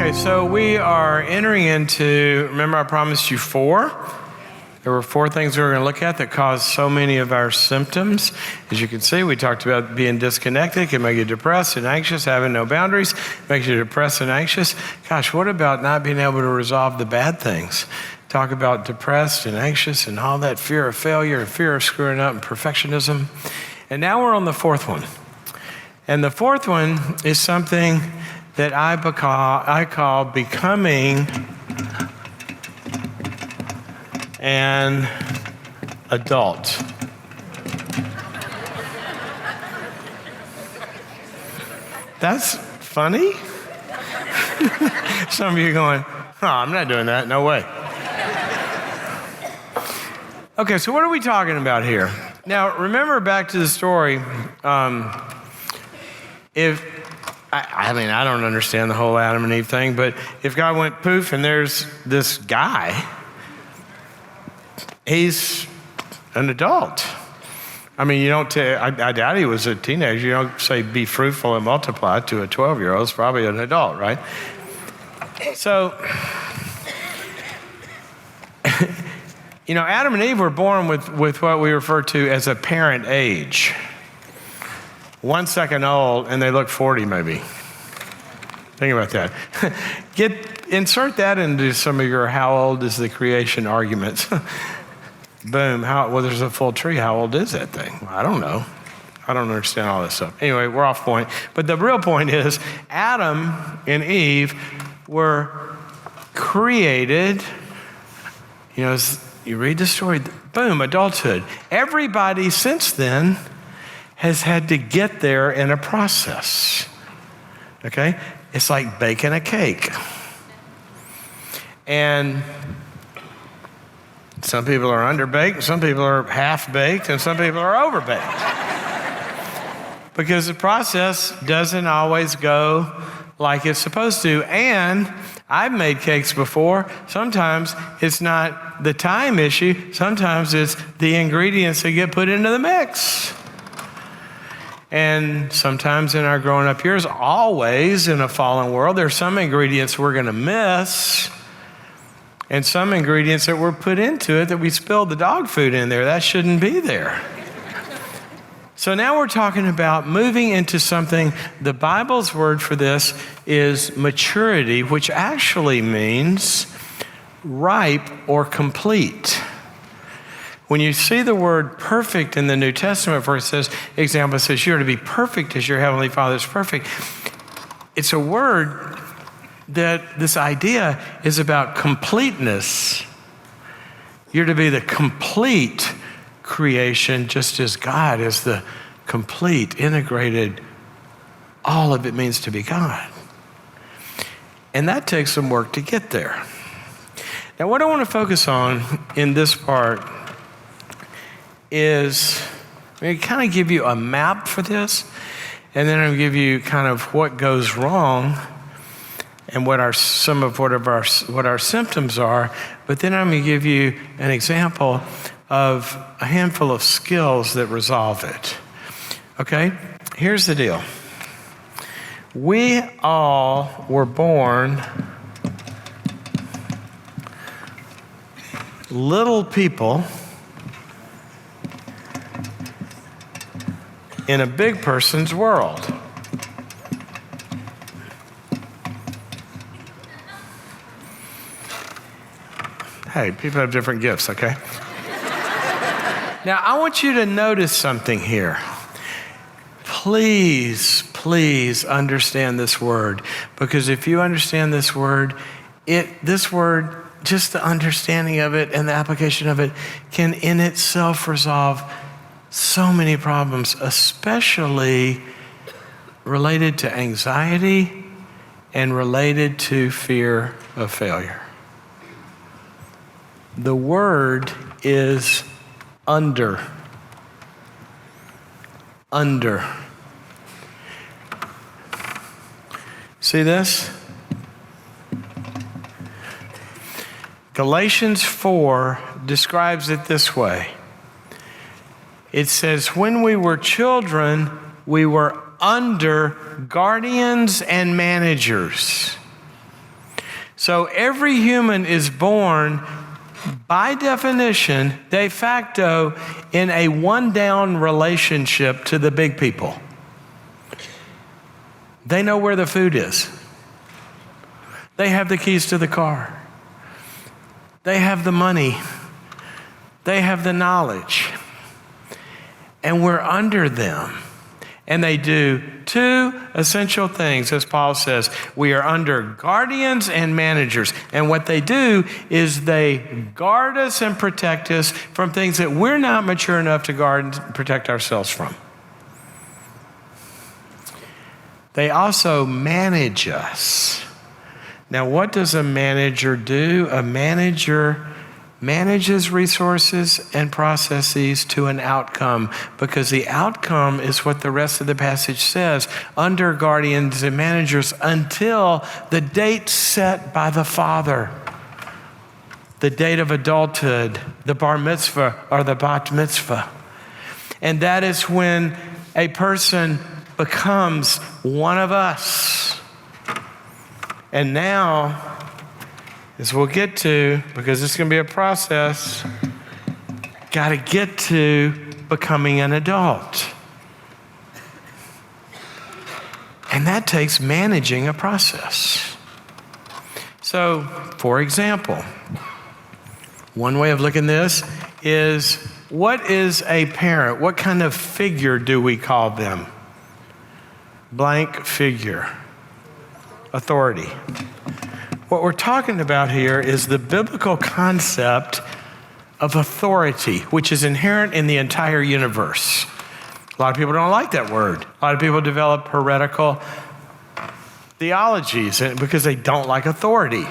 Okay, so we are entering into, remember I promised you 4? There were 4 things we were going to look at that cause so many of our symptoms. As you can see, we talked about being disconnected, can make you depressed and anxious, having no boundaries, makes you depressed and anxious. Gosh, what about not being able to resolve the bad things? Talk about depressed and anxious and all that fear of failure and fear of screwing up and perfectionism. And now we're on the 4th one. And the 4th one is something that I call becoming an adult. That's funny. Some of you are going, I'm not doing that, no way. Okay, so what are we talking about here? Now, remember back to the story. I don't understand the whole Adam and Eve thing, but if God went poof and there's this guy, he's an adult. I mean, you don't, I doubt he was a teenager. You don't say be fruitful and multiply to a 12-year-old. It's probably an adult, right? So, Adam and Eve were born with what we refer to as a parent age. 1 second old, and they look 40 maybe. Think about that. Insert that into some of your how old is the creation arguments. Boom, there's a full tree. How old is that thing? I don't know. I don't understand all this stuff. Anyway, we're off point. But the real point is Adam and Eve were created, as you read the story, boom, adulthood. Everybody since then has had to get there in a process, okay? It's like baking a cake. And some people are underbaked, some people are half-baked, and some people are overbaked. Because the process doesn't always go like it's supposed to. And I've made cakes before. Sometimes it's not the time issue. Sometimes it's the ingredients that get put into the mix. And sometimes in our growing up years, always in a fallen world, there's some ingredients we're going to miss and some ingredients that were put into it that we spilled the dog food in there. That shouldn't be there. So now we're talking about moving into something, the Bible's word for this is maturity, which actually means ripe or complete. When you see the word perfect in the New Testament, for it says, you are to be perfect as your heavenly Father is perfect. It's a word that this idea is about completeness. You're to be the complete creation, just as God is the complete, integrated, all of it means to be God. And that takes some work to get there. Now, what I want to focus on in this part is I'm going to kind of give you a map for this, and then I'm going to give you kind of what goes wrong and what our symptoms are, but then I'm going to give you an example of a handful of skills that resolve it. Okay? Here's the deal. We all were born little people in a big person's world. Hey, people have different gifts, okay? Now, I want you to notice something here. Please understand this word, because if you understand this word, just the understanding of it and the application of it can in itself resolve so many problems, especially related to anxiety and related to fear of failure. The word is under. Under. See this? Galatians 4 describes it this way. It says, when we were children, we were under guardians and managers. So every human is born, by definition, de facto, in a one-down relationship to the big people. They know where the food is. They have the keys to the car. They have the money. They have the knowledge. And we're under them. And they do two essential things, as Paul says. We are under guardians and managers. And what they do is they guard us and protect us from things that we're not mature enough to guard and protect ourselves from. They also manage us. Now, what does a manager do? A manager manages resources and processes to an outcome, because the outcome is what the rest of the passage says: under guardians and managers until the date set by the father, the date of adulthood, the bar mitzvah or the bat mitzvah. And that is when a person becomes one of us. And now, as we'll get to, because it's going to be a process, got to get to becoming an adult. And that takes managing a process. So, for example, one way of looking at this is, what is a parent? What kind of figure do we call them? Blank figure. Authority. What we're talking about here is the biblical concept of authority, which is inherent in the entire universe. A lot of people don't like that word. A lot of people develop heretical theologies because they don't like authority.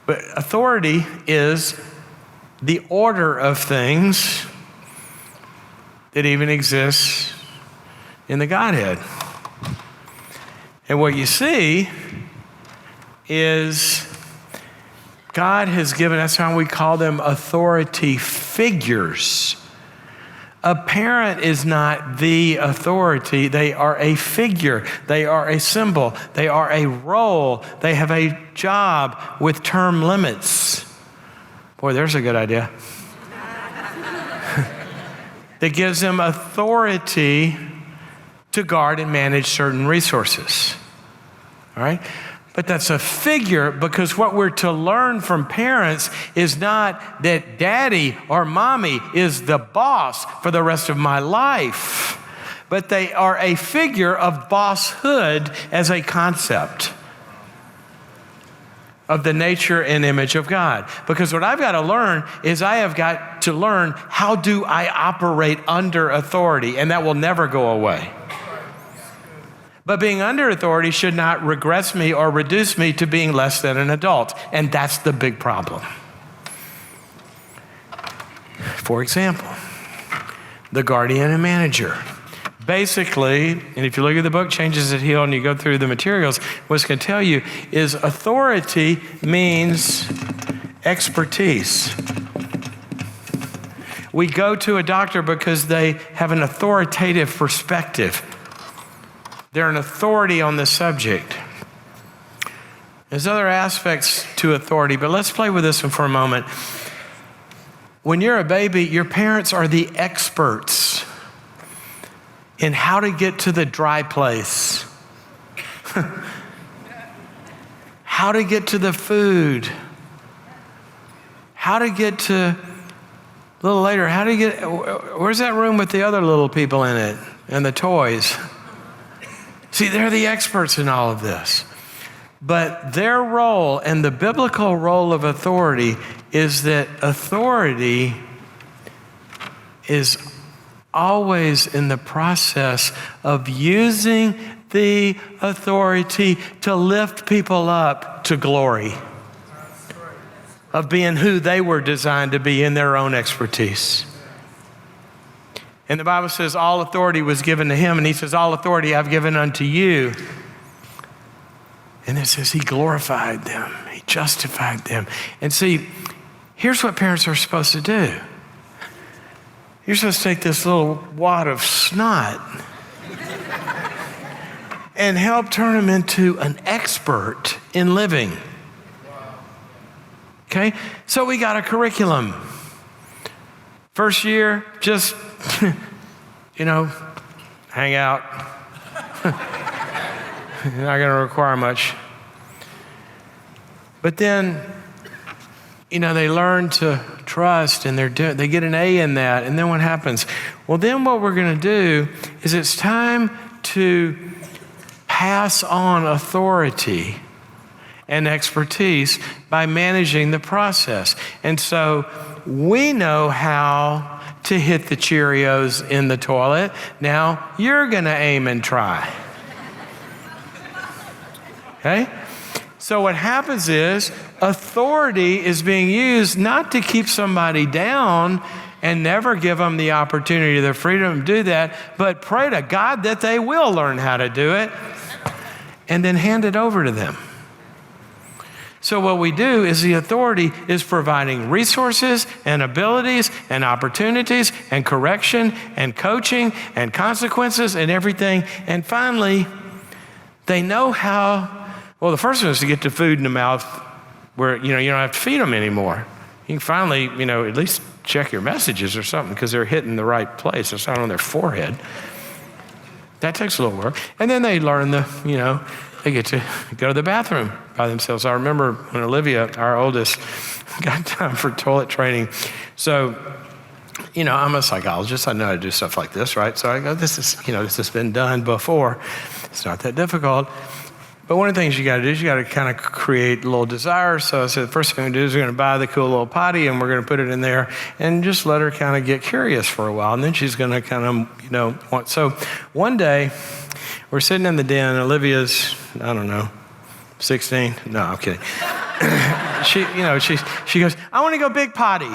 But authority is the order of things that even exists in the Godhead. And what you see is God has given, that's how we call them authority figures. A parent is not the authority. They are a figure. They are a symbol. They are a role. They have a job with term limits. Boy, there's a good idea. That gives them authority to guard and manage certain resources. All right? But that's a figure, because what we're to learn from parents is not that daddy or mommy is the boss for the rest of my life, but they are a figure of bosshood as a concept of the nature and image of God. Because what I've got to learn is I have got to learn, how do I operate under authority? And that will never go away. But being under authority should not regress me or reduce me to being less than an adult. And that's the big problem. For example, the guardian and manager. Basically, and if you look at the book, Changes at Heel, and you go through the materials, what it's going to tell you is authority means expertise. We go to a doctor because they have an authoritative perspective. They're an authority on the subject. There's other aspects to authority, but let's play with this one for a moment. When you're a baby, your parents are the experts in how to get to the dry place, how to get to the food, how to get to, a little later, how to get, where's that room with the other little people in it and the toys? See, they're the experts in all of this. But their role and the biblical role of authority is that authority is always in the process of using the authority to lift people up to glory, of being who they were designed to be in their own expertise. And the Bible says all authority was given to him, and he says, all authority I've given unto you. And it says he glorified them, he justified them. And see, here's what parents are supposed to do. You're supposed to take this little wad of snot and help turn them into an expert in living. Okay? So we got a curriculum. First year, just, hang out. Not going to require much. But then, they learn to trust, and they get an A in that. And then what happens? Well, then what we're going to do is it's time to pass on authority and expertise by managing the process. And so we know how to hit the Cheerios in the toilet. Now you're going to aim and try. Okay? So what happens is authority is being used not to keep somebody down and never give them the opportunity, the freedom to do that, but pray to God that they will learn how to do it and then hand it over to them. So what we do is the authority is providing resources and abilities and opportunities and correction and coaching and consequences and everything. And finally, they know how. Well, the first one is to get the food in the mouth where, you don't have to feed them anymore. You can finally, at least check your messages or something because they're hitting the right place. It's not on their forehead. That takes a little work. And then they learn they get to go to the bathroom by themselves. I remember when Olivia, our oldest, got time for toilet training. So, I'm a psychologist. I know how to do stuff like this, right? So I go, this has been done before. It's not that difficult. But one of the things you got to do is you got to kind of create a little desire. So I said, the first thing we're going to do is we're going to buy the cool little potty and we're going to put it in there and just let her kind of get curious for a while. And then she's going to kind of, want. So one day we're sitting in the den. Olivia's, 16. No, I'm kidding. She goes, I want to go big potty.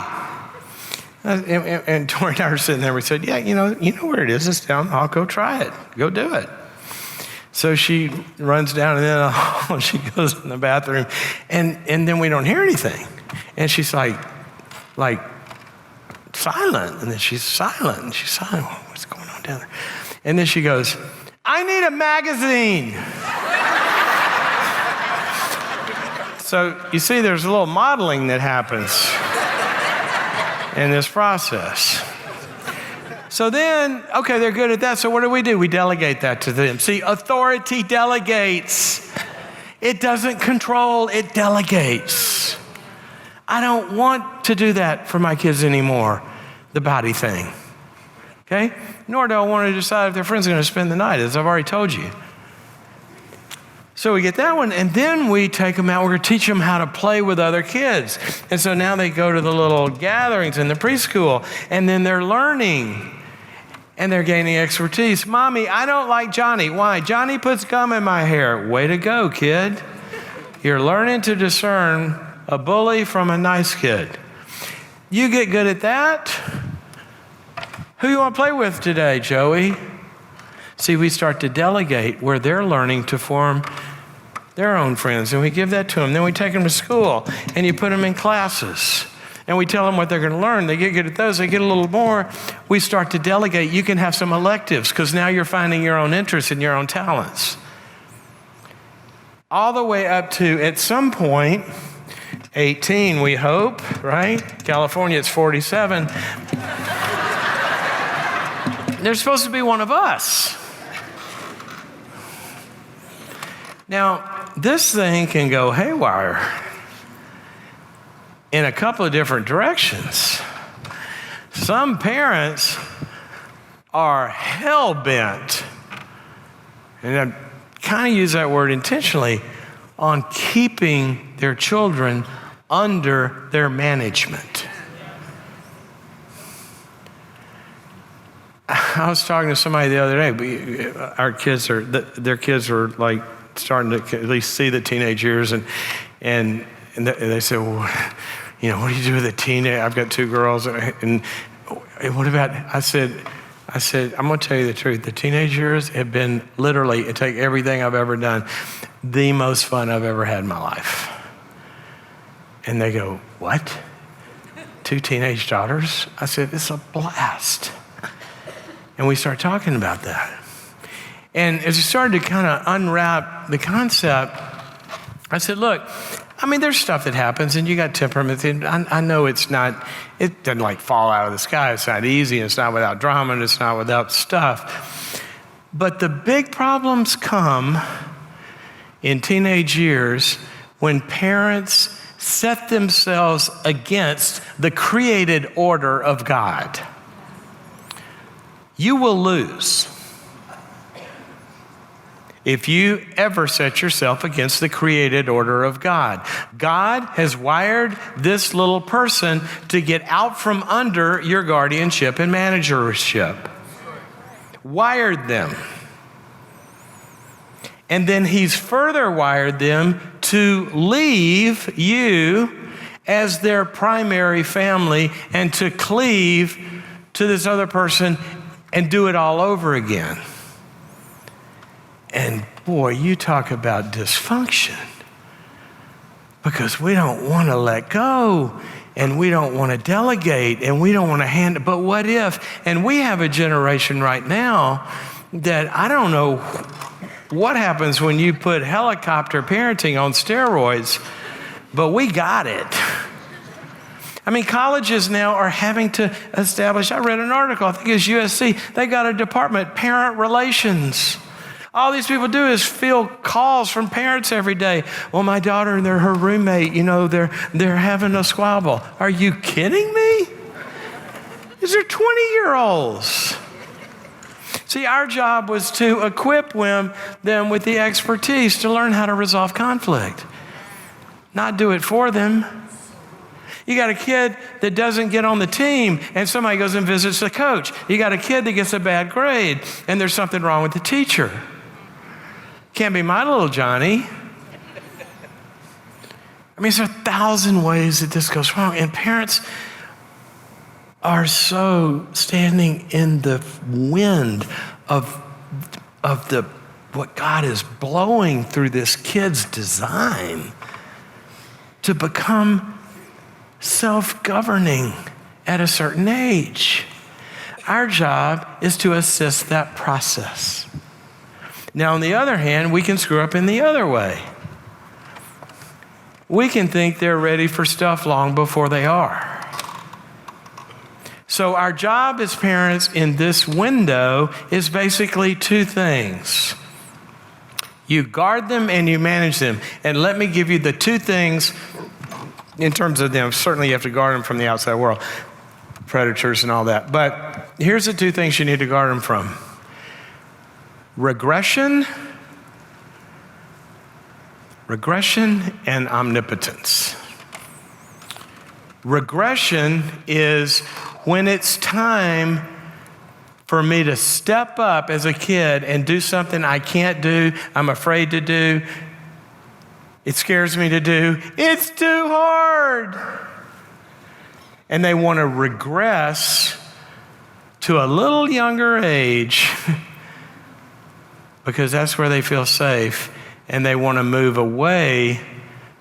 And Tori and I are sitting there. We said, yeah, you know where it is. It's down. I'll go try it. Go do it. So she runs down, and then she goes in the bathroom, and then we don't hear anything. And she's like silent, and then she's silent, and she's silent. What's going on down there? And then she goes, I need a magazine. So you see, there's a little modeling that happens in this process. So then, okay, they're good at that. So what do? We delegate that to them. See, authority delegates. It doesn't control, it delegates. I don't want to do that for my kids anymore, the body thing. Okay? Nor do I want to decide if their friends are going to spend the night, as I've already told you. So we get that one, and then we take them out. We're going to teach them how to play with other kids. And so now they go to the little gatherings in the preschool, and then they're learning. And they're gaining expertise. Mommy, I don't like Johnny. Why? Johnny puts gum in my hair. Way to go, kid. You're learning to discern a bully from a nice kid. You get good at that. Who you want to play with today, Joey? See, we start to delegate where they're learning to form their own friends. And we give that to them. Then we take them to school, and you put them in classes. And we tell them what they're going to learn. They get good at those. They get a little more. We start to delegate. You can have some electives because now you're finding your own interests and your own talents. All the way up to, at some point, 18, we hope, right? California, it's 47. They're supposed to be one of us. Now, this thing can go haywire in a couple of different directions. Some parents are hell-bent, and I kind of use that word intentionally, on keeping their children under their management. I was talking to somebody the other day. Their kids are like starting to at least see the teenage years, and they said, well, what do you do with a teenager? I've got 2 girls, and what about? I said, I'm going to tell you the truth. The teenage years have been literally, take everything I've ever done, the most fun I've ever had in my life. And they go, what? 2 teenage daughters? I said, it's a blast. And we start talking about that. And as we started to kind of unwrap the concept, I said, look, I mean, there's stuff that happens, and you got temperament. And I know it doesn't like fall out of the sky. It's not easy, and it's not without drama, and it's not without stuff. But the big problems come in teenage years when parents set themselves against the created order of God. You will lose if you ever set yourself against the created order of God. God has wired this little person to get out from under your guardianship and managership. Wired them. And then he's further wired them to leave you as their primary family and to cleave to this other person and do it all over again. And boy, you talk about dysfunction, because we don't want to let go, and we don't want to delegate, and we don't want to handle. But what if? And we have a generation right now that I don't know what happens when you put helicopter parenting on steroids, but we got it. I mean, colleges now are having to establish, I read an article, I think it's USC, they got a department, parent relations. All these people do is field calls from parents every day. Well, my daughter and her roommate, they're having a squabble. Are you kidding me? These are 20-year-olds. See, our job was to equip them with the expertise to learn how to resolve conflict, not do it for them. You got a kid that doesn't get on the team and somebody goes and visits the coach. You got a kid that gets a bad grade and there's something wrong with the teacher. Can't be my little Johnny. I mean, there's 1,000 ways that this goes wrong. And parents are so standing in the wind of what God is blowing through this kid's design to become self-governing at a certain age. Our job is to assist that process. Now, on the other hand, we can screw up in the other way. We can think they're ready for stuff long before they are. So our job as parents in this window is basically two things. You guard them and you manage them. And let me give you the two things in terms of them. Certainly you have to guard them from the outside world, predators and all that. But here's the two things you need to guard them from. Regression and omnipotence. Regression is when it's time for me to step up as a kid and do something I can't do, I'm afraid to do, it scares me to do, it's too hard. And they want to regress to a little younger age because that's where they feel safe, and they want to move away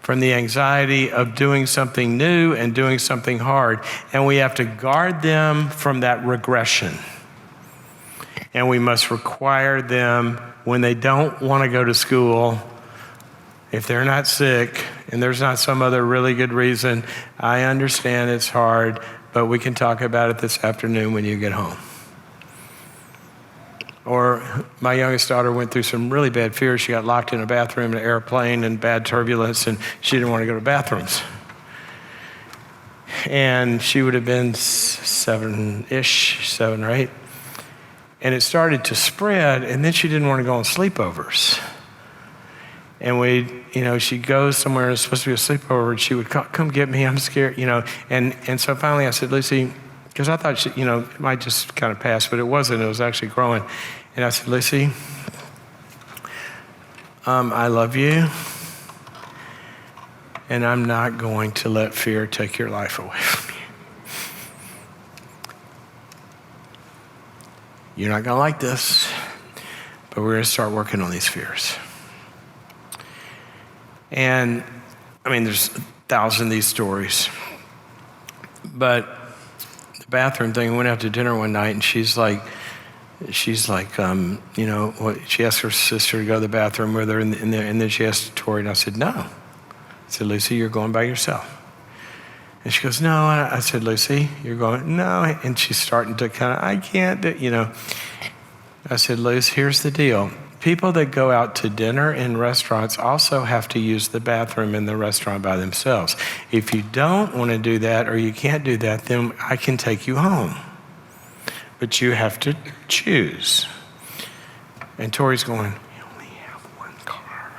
from the anxiety of doing something new and doing something hard. And we have to guard them from that regression. And we must require them when they don't want to go to school, if they're not sick and there's not some other really good reason, I understand it's hard, but we can talk about it this afternoon when you get home. Or my youngest daughter went through some really bad fears. She got locked in a bathroom in an airplane and bad turbulence, and she didn't want to go to bathrooms. And she would have been 7 or 8. And it started to spread, and then she didn't want to go on sleepovers. And she'd go somewhere, it's supposed to be a sleepover, and she would come get me, I'm scared, And so finally I said, Lucy, because I thought it might just kind of pass, but it wasn't. It was actually growing. And I said, Lucy, I love you, and I'm not going to let fear take your life away from you. You're not going to like this, but we're going to start working on these fears. And, there's 1,000 of these stories. But the bathroom thing, we went out to dinner one night, and she's like, she asked her sister to go to the bathroom with her, and then she asked Tori, and I said, no, I said, Lucy, you're going by yourself. And she goes, no. I said, Lucy, you're going, no. And she's starting to kind of, I can't do, I said, Lucy, here's the deal. People that go out to dinner in restaurants also have to use the bathroom in the restaurant by themselves. If you don't want to do that or you can't do that, then I can take you home. But you have to choose. And Tori's going, we only have one car.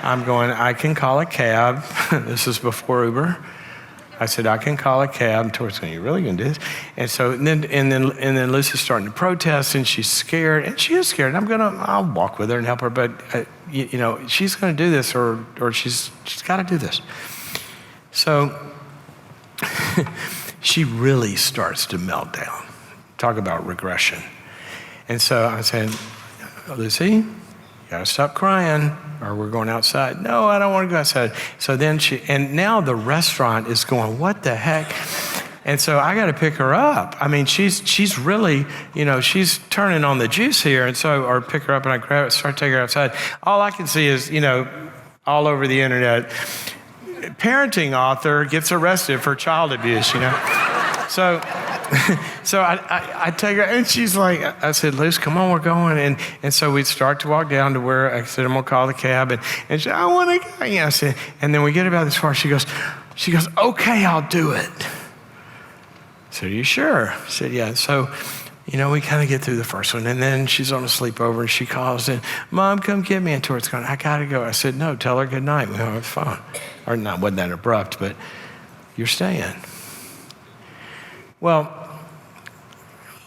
I'm going, I can call a cab. This is before Uber. I said, I can call a cab. And Tori's going, you really going to do this? And so, and then Lucy's starting to protest, and she's scared, and she is scared. And I'll walk with her and help her, but she's going to do this, or she's got to do this. So she really starts to melt down. Talk about regression. And so I said, Lucy, you got to stop crying, or we're going outside. No, I don't want to go outside. So then and now the restaurant is going, what the heck? And so I got to pick her up. I mean, she's really, she's turning on the juice here. And so, or pick her up and I grab it, start taking her outside. All I can see is, all over the internet, parenting author gets arrested for child abuse, So, so I take her, and she's like, I said, Luce, come on, we're going. And so we start to walk down to where I said, I'm going to call the cab. And she said, I want to go. I said, and then we get about this far. She goes, okay, I'll do it. I said, are you sure? I said, yeah. So, we kind of get through the first one. And then she's on a sleepover, and she calls in, Mom, come get me. And Tori's going, I got to go. I said, no, tell her good night. We have fun. Or not, wasn't that abrupt, but you're staying. Well,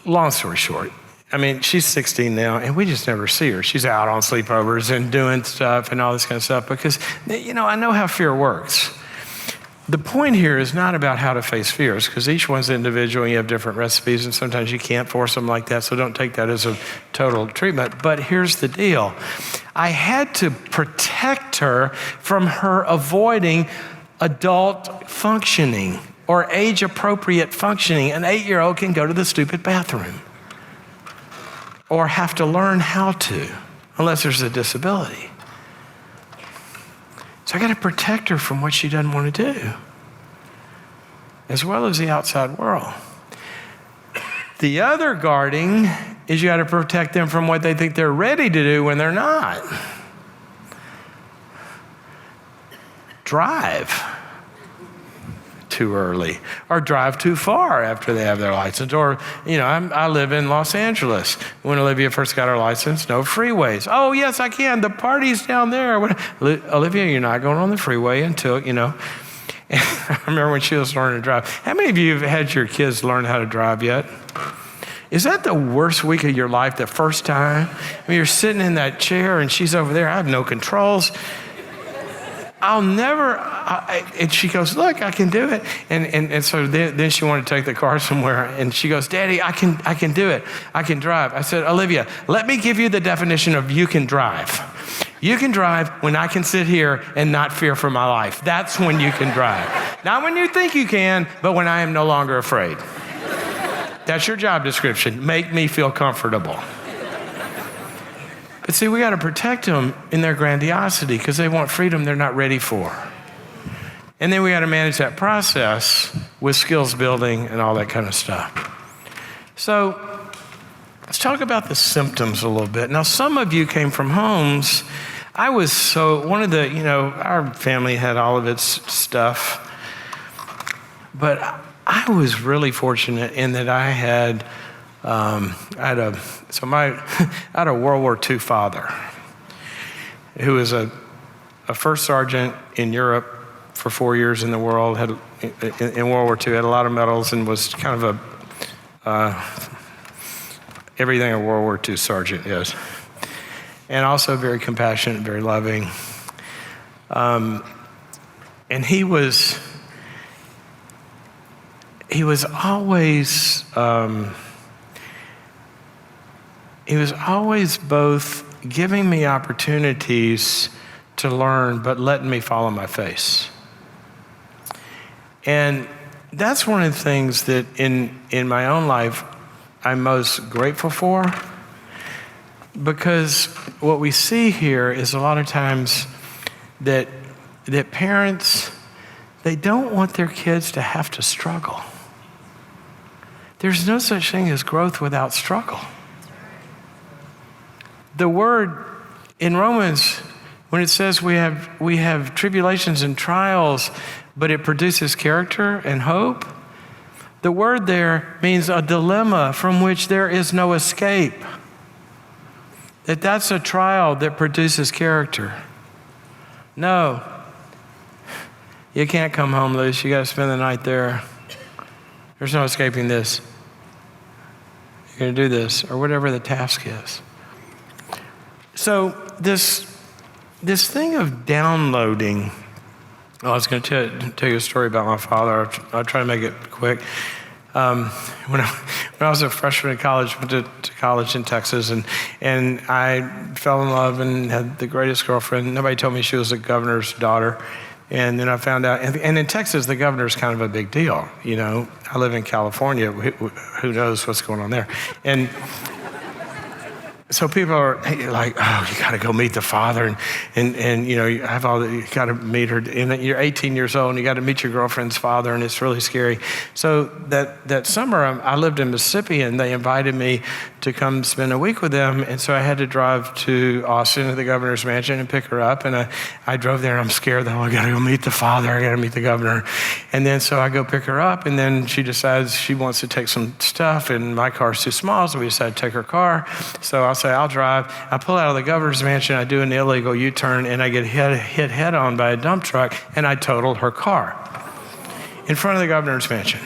long story short, I mean, she's 16 now, and we just never see her. She's out on sleepovers and doing stuff and all this kind of stuff because, I know how fear works. The point here is not about how to face fears, because each one's individual and you have different recipes, and sometimes you can't force them like that, so don't take that as a total treatment. But here's the deal. I had to protect her from her avoiding adult functioning or age-appropriate functioning. An 8-year-old can go to the stupid bathroom or have to learn how to, unless there's a disability. So I got to protect her from what she doesn't want to do, as well as the outside world. The other guarding is you got to protect them from what they think they're ready to do when they're not. Drive too early, or drive too far after they have their license. Or, I live in Los Angeles. When Olivia first got her license, no freeways. Oh, yes, I can. The party's down there. Olivia, you're not going on the freeway until, I remember when she was learning to drive. How many of you have had your kids learn how to drive yet? Is that the worst week of your life, the first time? You're sitting in that chair and she's over there. I have no controls. And she goes, look, I can do it. And so then she wanted to take the car somewhere. And she goes, Daddy, I can do it. I can drive. I said, Olivia, let me give you the definition of you can drive. You can drive when I can sit here and not fear for my life. That's when you can drive. Not when you think you can, but when I am no longer afraid. That's your job description. Make me feel comfortable. But see, we got to protect them in their grandiosity because they want freedom they're not ready for. And then we got to manage that process with skills building and all that kind of stuff. So let's talk about the symptoms a little bit. Now, some of you came from homes. Our family had all of its stuff. But I was really fortunate in that I had a World War II father who was a first sergeant in Europe for 4 years in the world, in World War II, had a lot of medals, and was kind of everything a World War II sergeant is. And also very compassionate, very loving. And he was always both giving me opportunities to learn, but letting me fall on my face. And that's one of the things that in my own life I'm most grateful for, because what we see here is a lot of times that parents, they don't want their kids to have to struggle. There's no such thing as growth without struggle. The word in Romans, when it says we have tribulations and trials, but it produces character and hope, the word there means a dilemma from which there is no escape. That's a trial that produces character. No, you can't come home, Luce. You got to spend the night there. There's no escaping this. You're going to do this, or whatever the task is. So this thing of downloading, I was going to tell you a story about my father. I'll try to make it quick. When I was a freshman in college, went to college in Texas, and I fell in love and had the greatest girlfriend. Nobody told me she was the governor's daughter. And then I found out, and in Texas, the governor's kind of a big deal. You know, I live in California. Who knows what's going on there? And so people are like, oh, you got to go meet the father, and you know, you got to meet her, and you're 18 years old, and you got to meet your girlfriend's father, and it's really scary. So that summer, I lived in Mississippi, and they invited me to come spend a week with them, and so I had to drive to Austin to the governor's mansion and pick her up, and I drove there, and I'm scared that I got to go meet the father, I got to meet the governor, and then so I go pick her up, and then she decides she wants to take some stuff, and my car's too small, so we decided to take her car. So I'll say, I'll drive. I pull out of the governor's mansion, I do an illegal U-turn, and I get hit head on by a dump truck, and I totaled her car in front of the governor's mansion.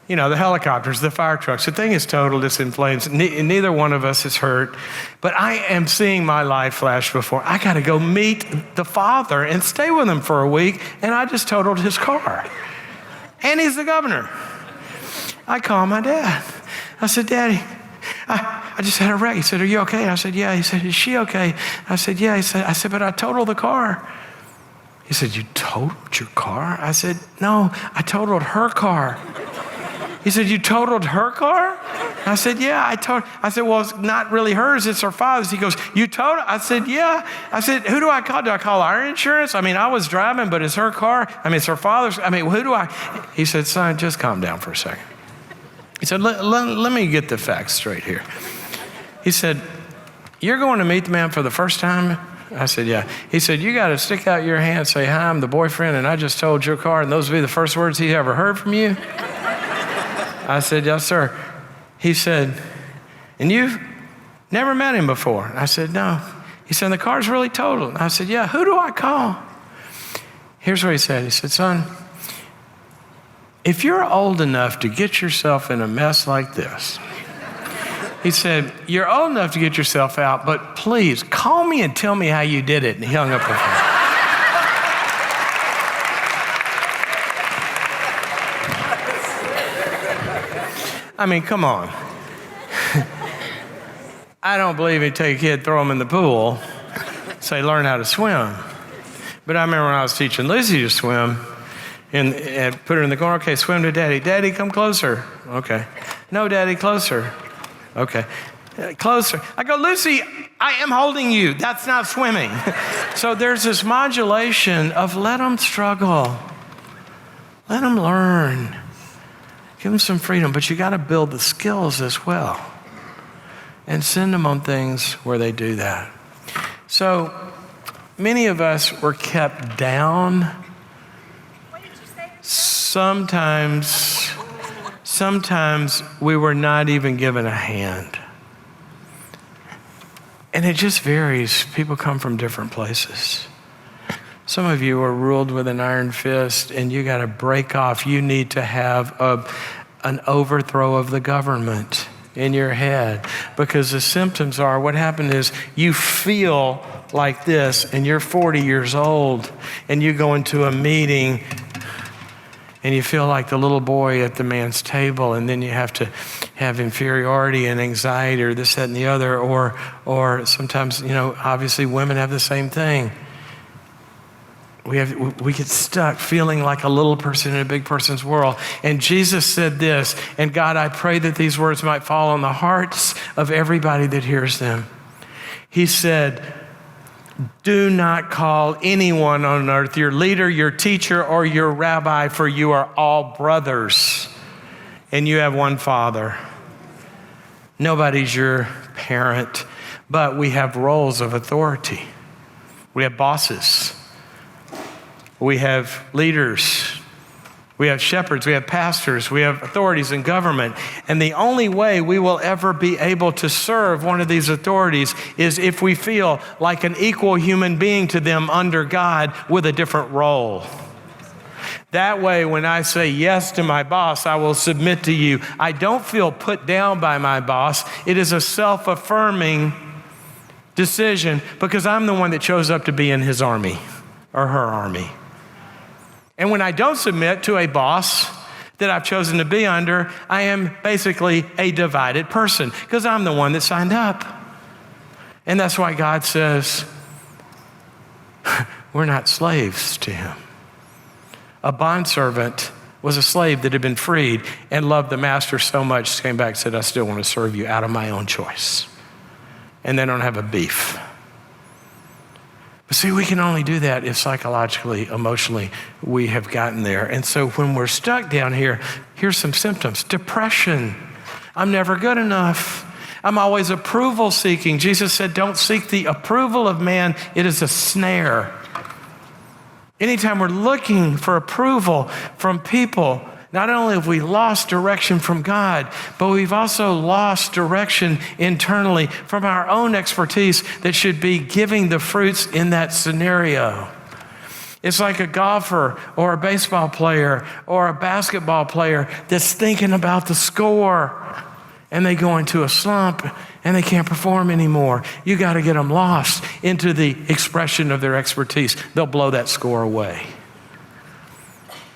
You know, the helicopters, the fire trucks, the thing is totaled, it's in flames. Neither one of us is hurt, but I am seeing my life flash before. I got to go meet the father and stay with him for a week, and I just totaled his car. And he's the governor. I call my dad. I said, Daddy, I just had a wreck. He said, are you okay? I said, yeah. He said, is she okay? I said, yeah. I said, but I totaled the car. He said, you totaled your car? I said, no, I totaled her car. He said, you totaled her car? I said, yeah, I said, well, it's not really hers, it's her father's. He goes, you totaled? I said, yeah. I said, who do I call? Do I call our insurance? I mean, I was driving, but it's her car. I mean, it's her father's. I mean, who do I? He said, son, just calm down for a second. He said, let me get the facts straight here. He said, you're going to meet the man for the first time? I said, yeah. He said, you got to stick out your hand and say, hi, I'm the boyfriend, and I just totaled your car, and those would be the first words he ever heard from you? I said, yes, sir. He said, and you've never met him before? I said, no. He said, the car's really totaled. I said, yeah, who do I call? Here's what he said. He said, son, if you're old enough to get yourself in a mess like this, he said, you're old enough to get yourself out, but please call me and tell me how you did it. And he hung up the phone. I mean, come on. I don't believe he'd take a kid, throw him in the pool, say, learn how to swim. But I remember when I was teaching Lizzie to swim, and put her in the corner. Okay, swim to Daddy. Daddy, come closer. Okay. No, Daddy, closer. Okay. Closer. I go, Lucy, I am holding you. That's not swimming. So there's this modulation of let them struggle. Let them learn. Give them some freedom, but you got to build the skills as well and send them on things where they do that. So many of us were kept down. Sometimes we were not even given a hand. And it just varies. People come from different places. Some of you are ruled with an iron fist, and you got to break off. You need to have an overthrow of the government in your head, because the symptoms are, what happened is you feel like this, and you're 40 years old, and you go into a meeting, and you feel like the little boy at the man's table, and then you have to have inferiority and anxiety or this, that, and the other, or sometimes, obviously women have the same thing. We get stuck feeling like a little person in a big person's world. And Jesus said this, and God, I pray that these words might fall on the hearts of everybody that hears them. He said, Do not call anyone on earth your leader, your teacher, or your rabbi, for you are all brothers, and you have one Father. Nobody's your parent, but we have roles of authority. We have bosses. We have leaders. We have shepherds, we have pastors, we have authorities in government. And the only way we will ever be able to serve one of these authorities is if we feel like an equal human being to them under God with a different role. That way, when I say yes to my boss, I will submit to you. I don't feel put down by my boss. It is a self-affirming decision because I'm the one that chose up to be in his army or her army. And when I don't submit to a boss that I've chosen to be under, I am basically a divided person because I'm the one that signed up. And that's why God says, we're not slaves to him. A bondservant was a slave that had been freed and loved the master so much, came back and said, I still want to serve you out of my own choice. And they don't have a beef. But see, we can only do that if psychologically, emotionally, we have gotten there. And so when we're stuck down here, here's some symptoms. Depression. I'm never good enough. I'm always approval seeking. Jesus said, don't seek the approval of man. It is a snare. Anytime we're looking for approval from people, not only have we lost direction from God, but we've also lost direction internally from our own expertise that should be giving the fruits in that scenario. It's like a golfer or a baseball player or a basketball player that's thinking about the score and they go into a slump and they can't perform anymore. You got to get them lost into the expression of their expertise. They'll blow that score away.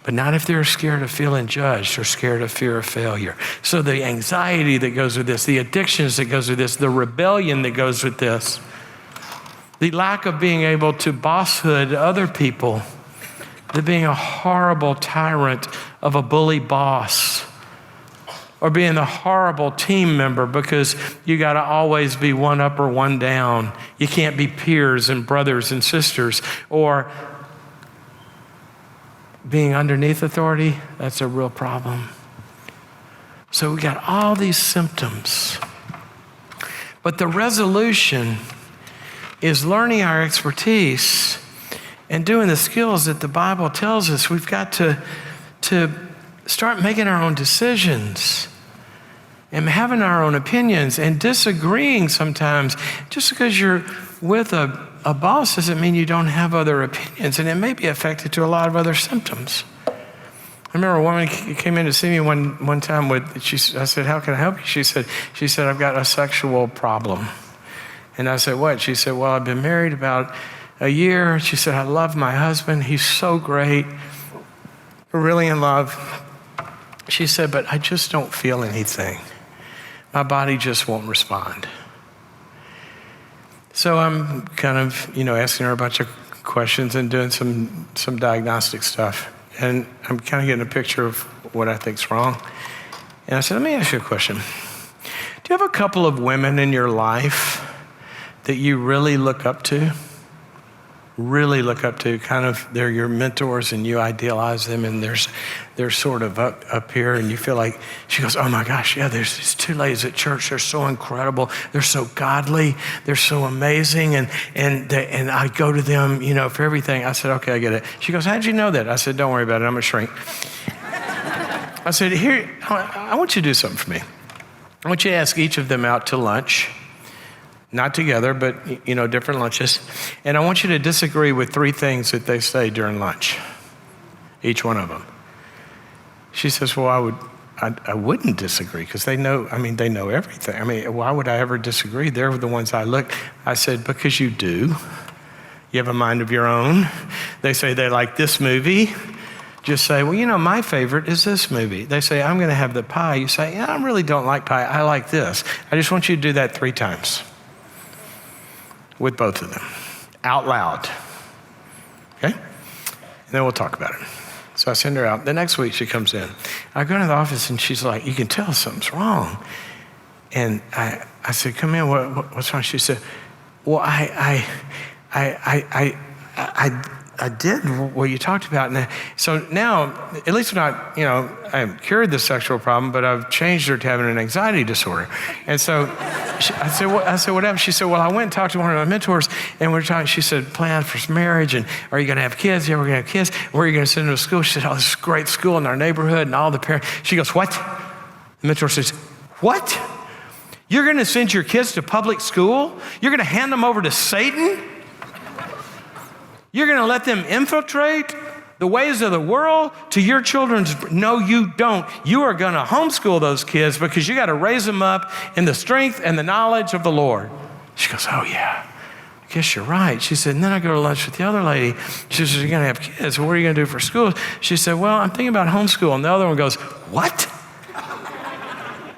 But not if they're scared of feeling judged or scared of fear of failure. So the anxiety that goes with this, the addictions that goes with this, the rebellion that goes with this, the lack of being able to bosshood other people, the being a horrible tyrant of a bully boss, or being the horrible team member because you got to always be one up or one down. You can't be peers and brothers and sisters, or being underneath authority, that's a real problem. So we got all these symptoms. But the resolution is learning our expertise and doing the skills that the Bible tells us. We've got to start making our own decisions and having our own opinions and disagreeing sometimes. Just because you're with a boss doesn't mean you don't have other opinions, and it may be affected to a lot of other symptoms. I remember a woman came in to see me one time I said, how can I help you? She said, I've got a sexual problem. And I said, what? She said, well, I've been married about a year. She said, I love my husband. He's so great. We're really in love. She said, but I just don't feel anything. My body just won't respond. So I'm kind of, asking her a bunch of questions and doing some diagnostic stuff. And I'm kind of getting a picture of what I think's wrong. And I said, let me ask you a question. Do you have a couple of women in your life that you really look up to? Really look up to, kind of, they're your mentors and you idealize them and they're sort of up here and you feel like, she goes, oh my gosh, yeah, there's these two ladies at church, they're so incredible, they're so godly, they're so amazing, and I go to them, for everything. I said, okay, I get it. She goes, how'd you know that? I said, don't worry about it, I'm a shrink. I said, here, I want you to do something for me. I want you to ask each of them out to lunch. Not together, but, different lunches. And I want you to disagree with 3 things that they say during lunch, each one of them. She says, well, I wouldn't disagree because they know everything. Why would I ever disagree? They're the ones I look. I said, because you do. You have a mind of your own. They say they like this movie. Just say, well, my favorite is this movie. They say, I'm going to have the pie. You say, yeah, I really don't like pie. I like this. I just want you to do that 3 times. With both of them, out loud, okay? And then we'll talk about it. So I send her out. The next week she comes in. I go into the office and she's like, you can tell something's wrong. And I said, come in, what's wrong? She said, well, I I did what you talked about. And so now, at least when I've cured the sexual problem, but I've changed her to having an anxiety disorder. And so I said, what happened? She said, well, I went and talked to one of my mentors, and we were talking. She said, plan for marriage, and are you going to have kids? Yeah, we're going to have kids. Where are you going to send them to school? She said, oh, this is a great school in our neighborhood, and all the parents. She goes, what? The mentor says, what? You're going to send your kids to public school? You're going to hand them over to Satan? You're going to let them infiltrate the ways of the world to your children's? No, you don't. You are going to homeschool those kids because you got to raise them up in the strength and the knowledge of the Lord. She goes, oh yeah, I guess you're right. She said, and then I go to lunch with the other lady. She says, you're going to have kids. What are you going to do for school? She said, well, I'm thinking about homeschool. And the other one goes, what?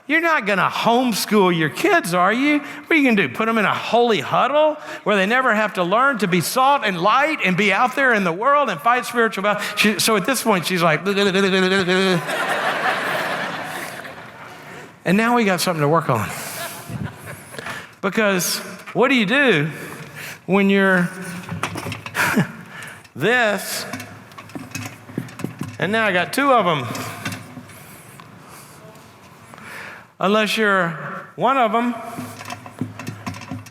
You're not going to homeschool your kids, are you? What are you going to do? Put them in a holy huddle where they never have to learn to be salt and light and be out there in the world and fight spiritual battles? So at this point, she's like, and now we got something to work on. Because what do you do when you're this, and now I got two of them? Unless you're one of them,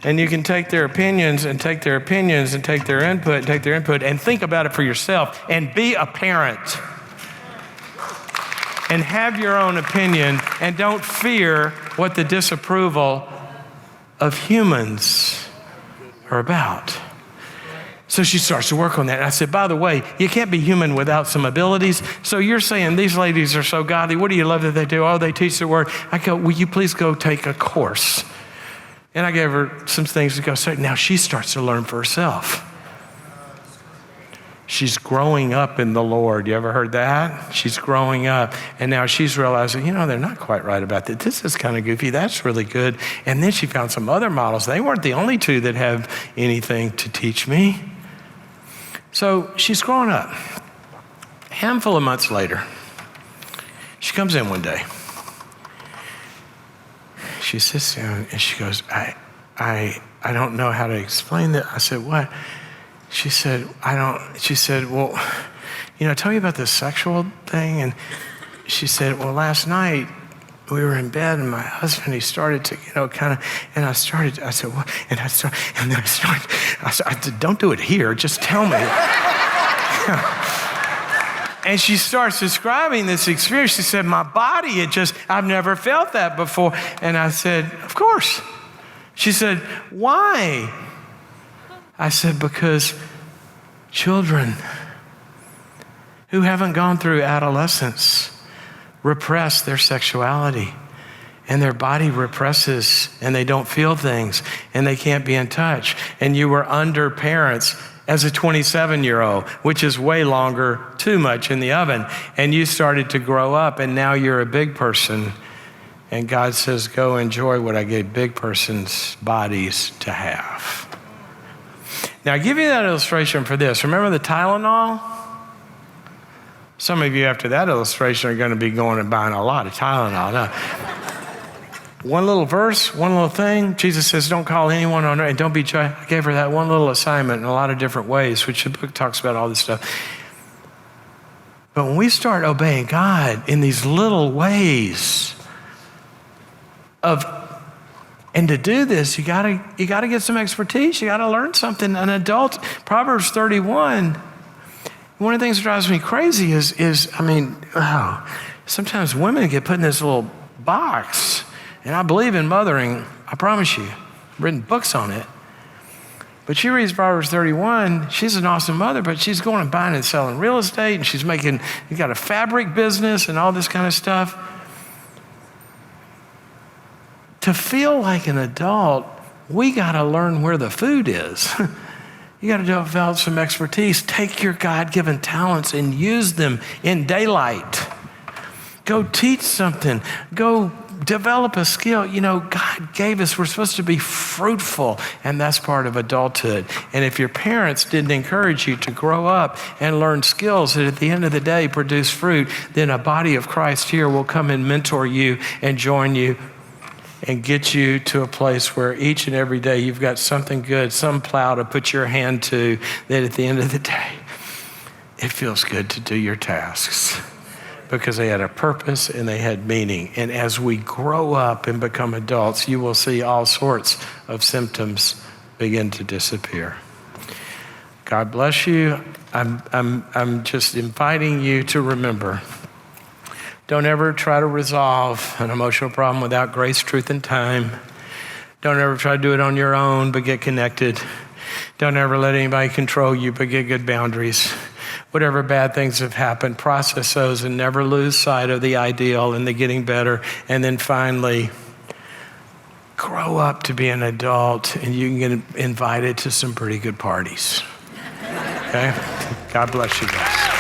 and you can take their opinions and take their opinions and take their input and think about it for yourself and be a parent and have your own opinion and don't fear what the disapproval of humans are about. So she starts to work on that. And I said, by the way, you can't be human without some abilities. So you're saying these ladies are so godly. What do you love that they do? Oh, they teach the word. I go, will you please go take a course? And I gave her some things to go say. Now she starts to learn for herself. She's growing up in the Lord. You ever heard that? She's growing up. And now she's realizing, they're not quite right about that. This is kind of goofy. That's really good. And then she found some other models. They weren't the only two that have anything to teach me. So she's growing up. A handful of months later, she comes in one day. She sits down and she goes, I don't know how to explain that. I said, what? She said, she said, well, tell me about this sexual thing. And she said, well, last night we were in bed and my husband, he started to, and I said, what? And then I said, don't do it here, just tell me. And she starts describing this experience. She said, my body, I've never felt that before. And I said, of course. She said, why? I said, because children who haven't gone through adolescence repress their sexuality, and their body represses, and they don't feel things, and they can't be in touch. And you were under parents as a 27-year-old, which is way longer, too much in the oven. And you started to grow up, and now you're a big person. And God says, go enjoy what I gave big persons' bodies to have. Now, I give you that illustration for this. Remember the Tylenol? Some of you after that illustration are going to be going and buying a lot of Tylenol. Now, one little verse, one little thing. Jesus says, don't call anyone on it, and don't be shy. I gave her that one little assignment in a lot of different ways, which the book talks about all this stuff. But when we start obeying God in these little ways and to do this, you gotta get some expertise. You gotta learn something. An adult, Proverbs 31. One of the things that drives me crazy is sometimes women get put in this little box. And I believe in mothering, I promise you. I've written books on it. But she reads Proverbs 31. She's an awesome mother, but she's going and buying and selling real estate, and she's got a fabric business and all this kind of stuff. To feel like an adult, we got to learn where the food is. You got to develop some expertise. Take your God-given talents and use them in daylight. Go teach something. Go develop a skill. God gave us, we're supposed to be fruitful, and that's part of adulthood. And if your parents didn't encourage you to grow up and learn skills that at the end of the day produce fruit, then a body of Christ here will come and mentor you and join you and get you to a place where each and every day you've got something good, some plow to put your hand to, that at the end of the day, it feels good to do your tasks because they had a purpose and they had meaning. And as we grow up and become adults, you will see all sorts of symptoms begin to disappear. God bless you. I'm just inviting you to remember, don't ever try to resolve an emotional problem without grace, truth, and time. Don't ever try to do it on your own, but get connected. Don't ever let anybody control you, but get good boundaries. Whatever bad things have happened, process those and never lose sight of the ideal and the getting better. And then finally, grow up to be an adult and you can get invited to some pretty good parties. Okay? God bless you guys.